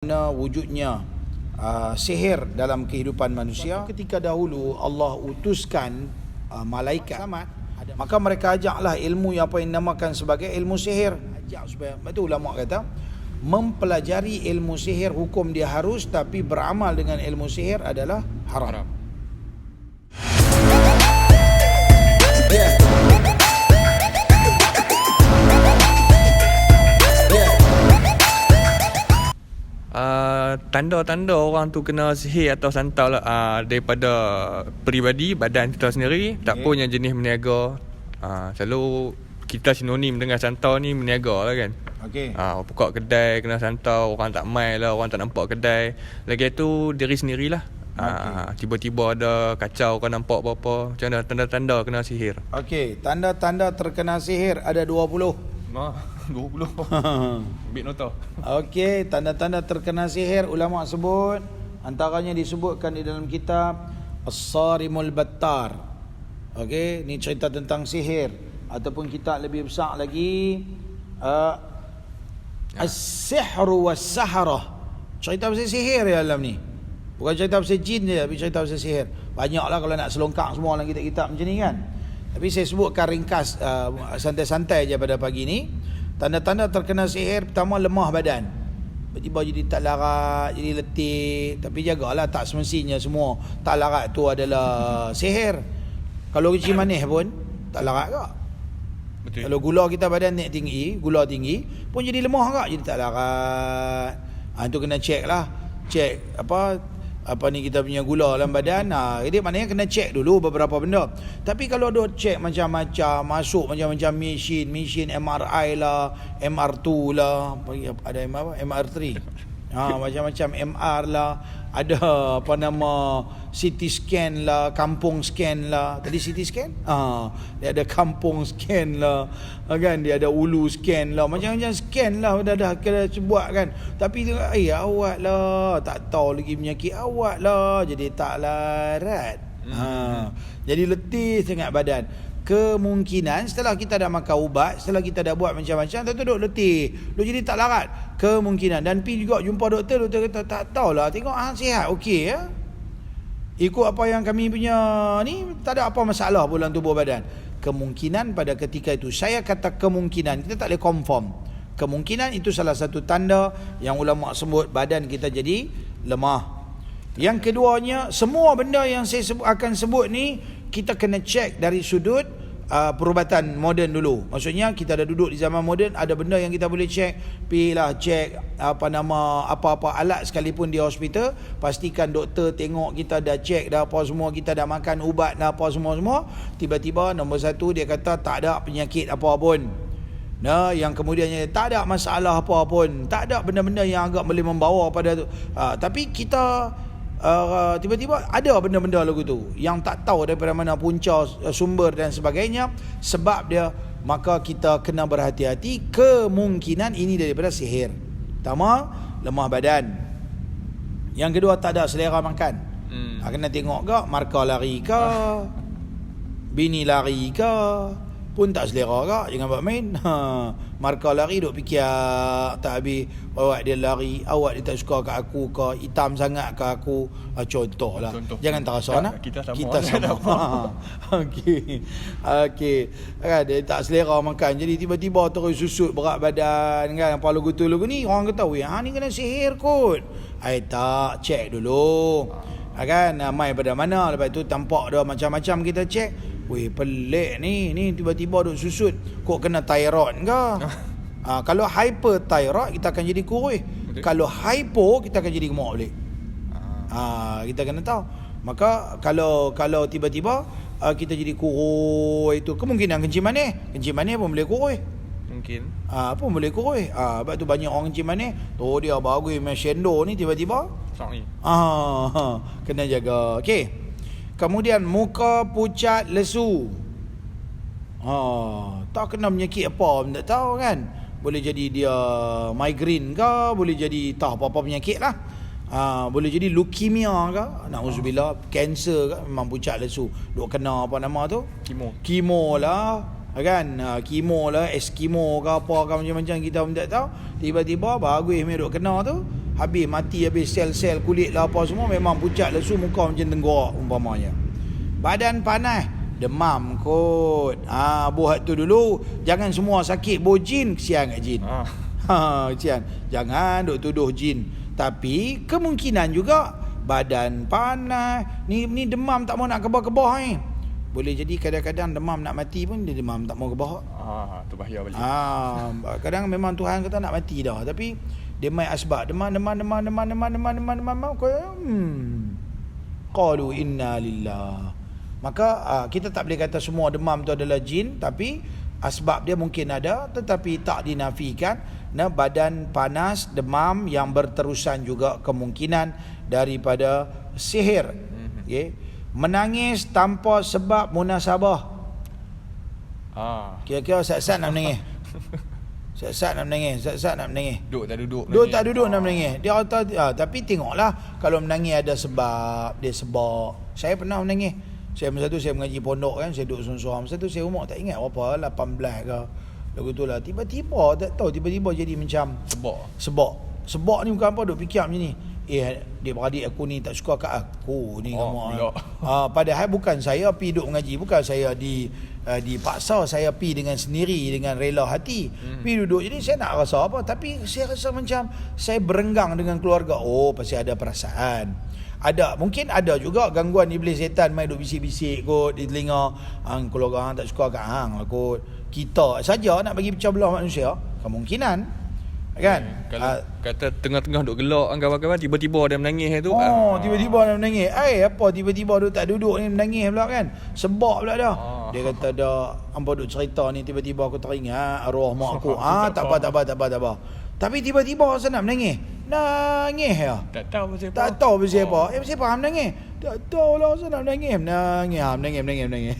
wujudnya sihir dalam kehidupan manusia. Ketika dahulu Allah utuskan malaikat, maka mereka ajaklah ilmu yang apa yang dinamakan sebagai ilmu sihir. Ajak supaya, itu ulama kata, mempelajari ilmu sihir hukum dia harus, tapi beramal dengan ilmu sihir adalah haram. Tanda-tanda orang tu kena sihir atau santau lah, daripada peribadi badan kita sendiri, tak punya jenis meniaga. Selalu kita sinonim dengan santau ni meniaga lah kan. Buka kedai kena santau, orang tak mai lah, orang tak nampak kedai. Lagi tu diri sendirilah. Tiba-tiba ada kacau, kau nampak apa-apa. Macam mana tanda-tanda kena sihir? Tanda-tanda terkena sihir ada 20. 20. Ambil nota. Tanda-tanda terkena sihir ulama sebut, antaranya disebutkan di dalam kitab As-Sarimul Battar. Ni cerita tentang sihir, ataupun kitab lebih besar lagi As-Sihru Was-Saharah. Cerita pasal sihir ya dalam ni. Bukan cerita pasal jin je, tapi cerita pasal sihir. Banyaklah kalau nak selongkak semua dalam kitab-kitab macam ni kan. Tapi saya sebutkan ringkas santai-santai je pada pagi ni. Tanda-tanda terkena sihir, pertama lemah badan. Tiba-tiba jadi tak larat, jadi letih. Tapi jagalah, tak semestinya semua tak larat tu adalah sihir. Kalau kecil manis pun tak larat kak. Betul. Kalau gula kita badan naik tinggi, gula tinggi pun jadi lemah kak, jadi tak larat. Itu kena check lah. Check apa ni kita punya gula dalam badan. Jadi maknanya kena check dulu beberapa benda. Tapi kalau duk check macam-macam, masuk macam-macam mesin MRI lah, MR2 lah, ada MR3. Macam-macam MR lah, ada apa nama CT scan lah, kampung scan lah. Tadi CT scan? Dia ada kampung scan lah, kan, dia ada ulu scan lah, macam-macam scan lah dah kena buat kan. Tapi dia awak lah, tak tahu lagi penyakit awak lah, jadi tak larat. Jadi letih sangat badan. Kemungkinan setelah kita dah makan ubat, setelah kita dah buat macam-macam, tu duk letih, duk jadi tak larat. Kemungkinan. Dan pergi juga jumpa doktor kata tak tahulah, tengok sihat, okey ya. Ikut apa yang kami punya ni, tak ada apa masalah pun dalam tubuh badan. Kemungkinan pada ketika itu, saya kata kemungkinan, kita tak boleh confirm. Kemungkinan itu salah satu tanda yang ulama sebut badan kita jadi lemah. Yang keduanya, semua benda yang saya akan sebut ni kita kena cek dari sudut perubatan moden dulu. Maksudnya kita dah duduk di zaman moden, ada benda yang kita boleh cek. Pergilah cek apa-apa alat sekalipun di hospital, pastikan doktor tengok kita dah cek dah apa semua, kita dah makan ubat dah apa semua. Tiba-tiba nombor satu dia kata tak ada penyakit apa pun. Yang kemudiannya tak ada masalah apa pun, tak ada benda-benda yang agak boleh membawa pada tu. Tapi kita tiba-tiba ada benda-benda lagu tu yang tak tahu daripada mana punca, sumber dan sebagainya. Sebab dia, maka kita kena berhati-hati. Kemungkinan ini daripada sihir. Pertama, lemah badan. Yang kedua, tak ada selera makan. Kena tengok ke markah lari ke, bini lari ke, pun tak selera kak, jangan buat main. Markah lari duk fikir tak habis, awak dia lari, awak dia tak suka kat aku ke, hitam sangat ke aku. Contoh lah. Jangan terasa nak. Kita sama. Okey. Kan dia tak selera makan, jadi tiba-tiba terus susut berat badan kan. Apa lagu ni orang kata, "Weh, ni kena sihir kot." Tak, cek dulu. Kan mai pada mana, lepas tu tampak dah macam-macam, kita cek. Weh, pelik ni tiba-tiba duk susut. Kok kena thyroid ke? Kalau hyperthyroid kita akan jadi kurus. Kalau hypo kita akan jadi gemuk balik. Kita kena tahu. Maka kalau tiba-tiba kita jadi kurus, itu kemungkinan kencing manis pun boleh kurus. Mungkin. Pun boleh kurus. Sebab tu banyak orang kencing manis, dia bagus main shendo ni tiba-tiba. Kena jaga. Okey. Kemudian muka pucat lesu. Tak kena penyakit apa pun tak tahu kan. Boleh jadi dia migraine ke, boleh jadi tak apa-apa penyakit lah. Boleh jadi leukemia ke, na'udzubillah, kanser ke, memang pucat lesu. Duk kena apa nama tu? Kemo lah. Kan, kemo lah, eskimo ke apa ke, macam-macam kita pun tak tahu. Tiba-tiba bagus duk kena tu, habis mati, habis sel-sel kulit lah apa semua, memang pucat lesu, muka macam tenggorak umpamanya. Badan panas, demam kot. Buat tu dulu. Jangan semua sakit jin, kesian kat jin. Kesian. Jangan duk tuduh jin. Tapi kemungkinan juga badan panas, ni demam tak mau nak kebah-kebah ni. Boleh jadi kadang-kadang demam nak mati pun dia demam tak mau kebah. Tu bahaya balik. Kadang memang Tuhan kata nak mati dah, tapi dia mai asbab demam. Qalu inna lillah. Maka kita tak boleh kata semua demam tu adalah jin, tapi asbab dia mungkin ada, tetapi tak dinafikan. Badan panas, demam yang berterusan juga kemungkinan daripada sihir. Okay. Menangis tanpa sebab munasabah. Kira-kira sat-sat nak menangis. Sat-sat nak menangis. Duduk tak duduk. Duduk tak duduk nak menangis. Dia kata, tapi tengoklah, kalau menangis ada sebab, dia sebab. Saya pernah menangis. Masa tu saya mengaji pondok kan, saya duduk sorang-sorang. Masa tu saya umur tak ingat berapa, 18 ke. Lagu tu lah, tiba-tiba tak tahu, tiba-tiba jadi macam sebab ni bukan apa, duk fikir macam ni. Dia beradik aku ni tak suka kat aku ni kamu. Padahal bukan saya pergi duduk mengaji, bukan saya dipaksa, saya pergi dengan sendiri, dengan rela hati. Pergi duduk, jadi saya nak rasa apa, tapi saya rasa macam saya berenggang dengan keluarga. Pasti ada perasaan. Mungkin ada juga gangguan iblis setan mai duk bisik-bisik kot di telinga. Keluarga hang tak suka kat hang lah kot. Kita saja nak bagi pecah belah manusia, kemungkinan kan. Kalau kata tengah-tengah duk gelak kawan-kawan, tiba-tiba dia menangis tu. Tiba-tiba dia menangis. Apa tiba-tiba duk tak duduk ni menangis pula kan. Sebab pula dah. Dia kata dah hangpa duk cerita ni, tiba-tiba aku teringat arwah mak aku. Tak apa. Tapi tiba-tiba saya nak menangis. Nangis ya. Tak tahu pasal apa. Tak tahu pasal apa. Pasal apa menangis? Tak tahu lah saya nak menangis. Menangis.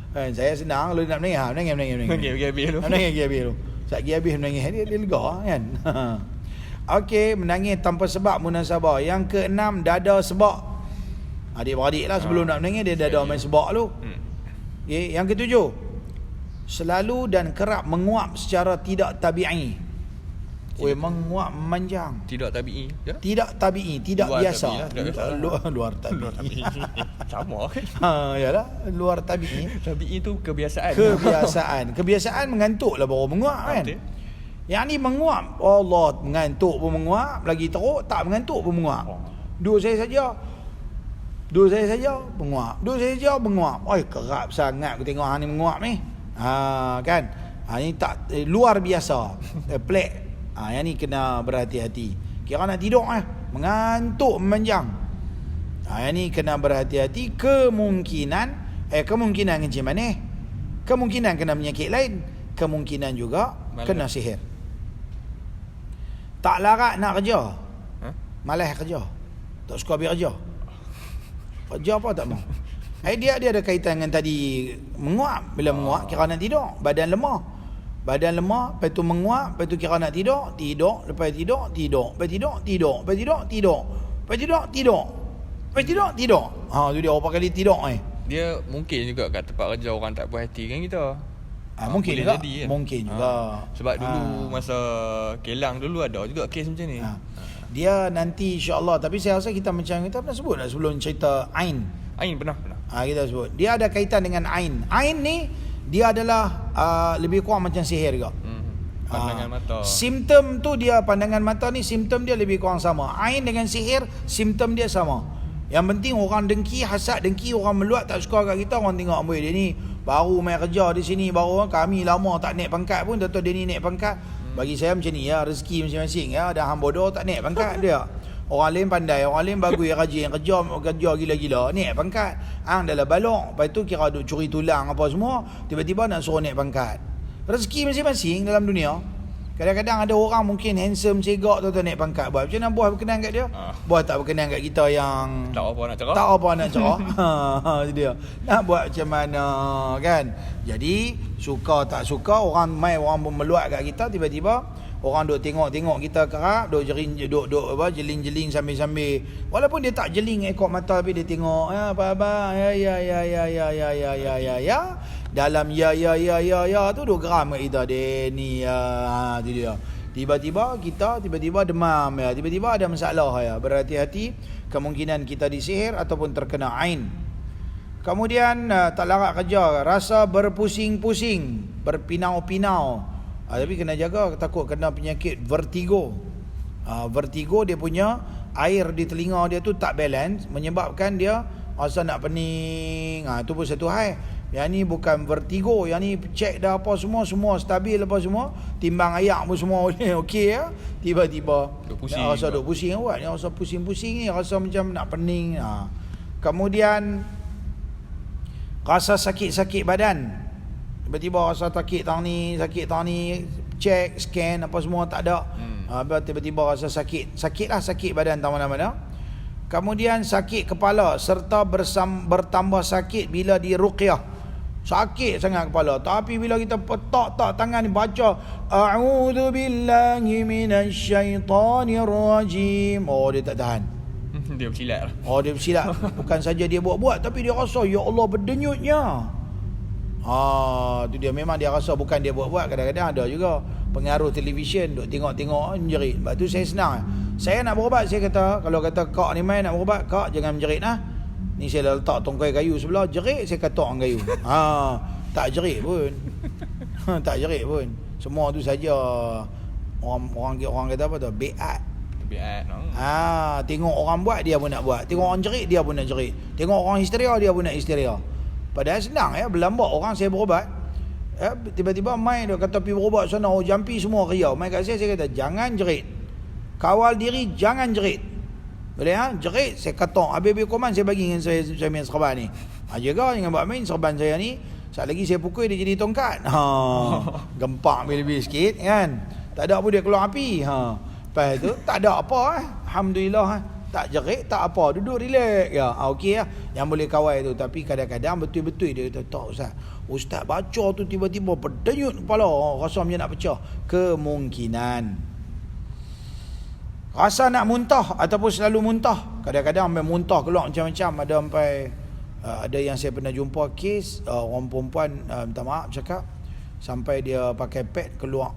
Kan saya senang kalau nak menangis. Menangis. Menangis habis tu. Sekejap habis menangis dia lega kan. Okey, menangis tanpa sebab munasabah. Yang keenam, dada sebab. Adik-beradik lah sebelum nak menangis dia dada main sebab tu. Okay. Yang ketujuh, selalu dan kerap menguap secara tidak tabi'i. Menguap memanjang. Tidak tabi'i. Ya? Tidak tabi'i, tidak luar biasa. Luar tabi'i. Sama kan? Yalah, luar tabi'i. Tabi'i tu kebiasaan. Kebiasaan mengantuk lah baru menguap kan. Yang ni menguap, Allah, mengantuk pun menguap, lagi teruk tak mengantuk pun menguap. Dua saya saja menguap. Kerap sangat aku tengok hang ni menguap ni. Kan? Ni tak luar biasa. Pelik. Yang ni kena berhati-hati. Kira nak tidur mengantuk memanjang. Yang ni kena berhati-hati. Kemungkinan macam mana? Kemungkinan kena penyakit lain, kemungkinan juga kena sihir. Tak larat nak kerja. Malas kerja. Tak suka pergi kerja. Kerja apa tak mau. Dia ada kaitan dengan tadi menguap. Bila menguap kira nak tidur, badan lemah, lepas tu menguap, lepas tu kira nak tidur, lepas tidur, lepas tidur. Tu dia berapa kali tidur Dia mungkin juga kat tempat kerja orang tak puas hati kan kita. Mungkin juga. Jadi, kan? Mungkin juga. Sebab dulu masa Kelang dulu ada juga kes macam ni. Dia nanti insya-Allah, tapi saya rasa kita pernah sebut dah sebelum cerita Ain. Ain pernah. Kita sebut. Dia ada kaitan dengan Ain. Ain ni dia adalah lebih kurang macam sihir juga. Pandangan mata. Simptom tu dia, pandangan mata ni simptom dia lebih kurang sama. Ain dengan sihir simptom dia sama. Yang penting orang dengki, hasad dengki, orang meluat tak suka kat kita, orang tengok amboi dia ni baru main kerja di sini, baru kami lama tak naik pangkat pun, tahu dia ni naik pangkat. Bagi saya macam ni ya, rezeki masing-masing ya. Dah hang bodoh tak naik pangkat dia. Orang lain pandai, orang lain bagus, rajin, kerja gila-gila, naik pangkat. Hang dalam balok, lepas tu kira duk curi tulang apa semua, tiba-tiba nak suruh naik pangkat. Rezeki masing-masing dalam dunia. Kadang-kadang ada orang mungkin handsome, cegak tu naik pangkat. Buat macam mana buah berkenan kat dia? Buah tak berkenan kat kita yang tak apa nak cerah. Tak apa nak cerah. Dia. Nak buat macam mana kan? Jadi suka tak suka orang meluat kat kita, tiba-tiba orang duk tengok kita kerap, duk jeling-jeling sambil-sambil. Walaupun dia tak jeling ekor mata, tapi dia tengok apa ya. Dalam ya tu duk geram kat kita. Dia ni tu dia. Tiba-tiba kita demam ya, tiba-tiba ada masalah ya. Berhati-hati, kemungkinan kita disihir ataupun terkena ain. Kemudian tak larat kerja, rasa berpusing-pusing, berpinau-pinau. Tapi kena jaga, takut kena penyakit vertigo. Vertigo dia punya air di telinga dia tu tak balance, menyebabkan dia rasa nak pening. Itu pun satu hal. Yang ni bukan vertigo, yang ni cek dah apa semua stabil apa semua, timbang ayak pun semua okey ya. Tiba-tiba rasa duk pusing awak, ni rasa pusing-pusing ni, rasa macam nak pening. Kemudian rasa sakit-sakit badan. Tiba-tiba rasa sakit tang ni, cek, scan apa semua tak ada. Tiba-tiba rasa sakit badan tak mana-mana. Kemudian sakit kepala serta bertambah sakit bila diruqyah. Sakit sangat kepala, tapi bila kita petak tangan ni baca a'udzubillahi minasyaitonirrajim, dia tak tahan. Dia bersilat lah. Dia bersilat. Bukan saja dia buat-buat, tapi dia rasa ya Allah berdenyutnya. Tu dia, memang dia rasa bukan dia buat-buat. Kadang-kadang ada juga pengaruh televisyen, duk tengok-tengok menjerit. Sebab tu saya senang. Saya nak berubat, saya kata, kalau kata kak ni main nak berubat, kak jangan menjerit lah. Ni saya letak tongkai kayu sebelah, jerit saya katok dengan kayu. Tak jerit pun. Tak jerit pun. Semua tu saja orang kata apa tu? Biat. Tengok orang buat dia pun nak buat. Tengok orang jerit dia pun nak jerit. Tengok orang histeria dia pun nak histeria. Padahal senang ya, berlambak orang saya berubat. Tiba-tiba mai dia kata pergi berubat sana, jampi semua riau. Mai kat saya kata jangan jerit. Kawal diri, jangan jerit. Boleh jerit saya katok. Habis-habis koman saya bagi dengan saya main serban ni. Jaga jangan buat main serban saya ni. Sekali lagi saya pukul dia jadi tongkat. Gempak lebih sikit kan. Tak ada pun dia keluar api. Lepas tu tak ada apa alhamdulillah. Tak jerit, tak apa, duduk relax ya. Okey lah, yang boleh kawal tu. Tapi kadang-kadang betul-betul dia kata, tak Ustaz baca tu tiba-tiba berdenyut kepala, rasa macam nak pecah. Kemungkinan rasa nak muntah ataupun selalu muntah. Kadang-kadang sampai muntah keluar macam-macam. Ada sampai ada yang saya pernah jumpa kes orang perempuan, minta maaf cakap, sampai dia pakai pad keluar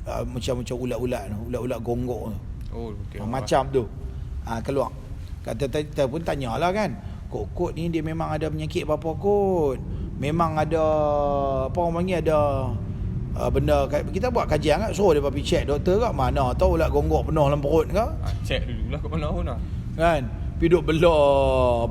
macam-macam ulat-ulat gonggok tu. Macam tu keluar. Kata kita pun tanyalah kan, kot ni dia memang ada penyakit apa kot? Memang ada apa orang panggil, ada benda. Kita buat kajian kan, suruh dia pergi check doktor kat mana tahu ulat gonggok penuh dalam perut ke? Check dululah kat mana pun lah. Kan? Piduk belah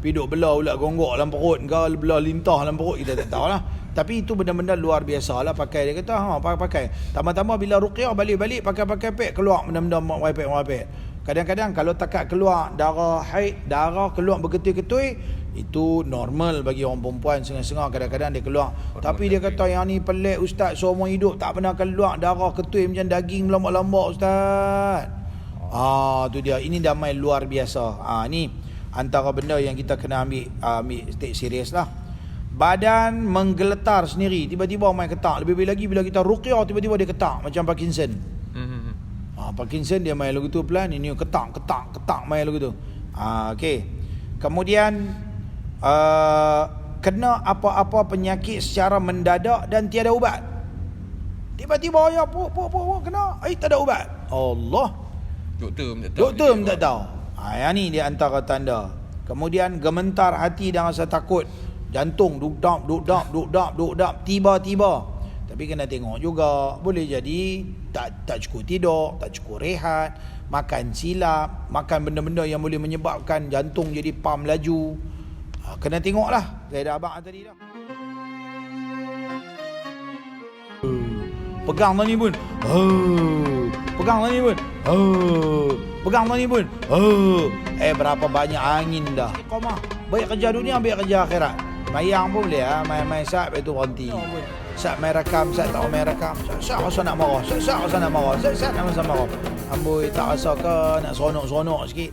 piduk belah ulat gonggok dalam perut ke, belah lintah dalam perut, kita tak tahulah. Tapi itu benda-benda luar biasa lah pakai. Dia kata pakai. Tambah-tambah bila ruqyah balik-balik pakai pad, keluar benda-benda merepek. Kadang-kadang kalau takat keluar darah haid, darah keluar berketui-ketui, itu normal bagi orang perempuan. Sengah-sengah kadang-kadang dia keluar. Tapi dia kata yang ni pelik Ustaz, seumur hidup tak pernah keluar darah ketui macam daging melambak-lambak Ustaz. Tu dia. Ini damai luar biasa. Ni antara benda yang kita kena ambil take serius lah. Badan menggeletar sendiri, tiba-tiba main ketak. Lebih-lebih lagi bila kita ruqyah, tiba-tiba dia ketak macam Parkinson. Parkinson dia main lagu tu pelan, ini ketak main lagu tu. Okey. Kemudian kena apa-apa penyakit secara mendadak dan tiada ubat. Tiba-tiba ya kena, tak ada ubat. Allah. Doktor tak tahu. Yang ni dia antara tanda. Kemudian gemetar hati dan rasa takut. Jantung duk-dap tiba-tiba. Tapi kena tengok juga, boleh jadi tak cukup tidur, tak cukup rehat, makan silap, makan benda-benda yang boleh menyebabkan jantung jadi pam laju. Kena tengoklah. Saya dah abang tadi dah. Pegang tadi pun. Pegang tadi pun. Pegang tadi pun. Berapa banyak angin dah. Koma. Baik kerja dunia, baik kerja akhirat. Mayang pun boleh main sat itu berhenti. Sat main rakam, sat tak main rakam. Sat rasa nak marah, sat rasa nak marah, sat nak rasa marah. Amboi tak rasa ke nak seronok-seronok sikit.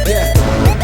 Yeah.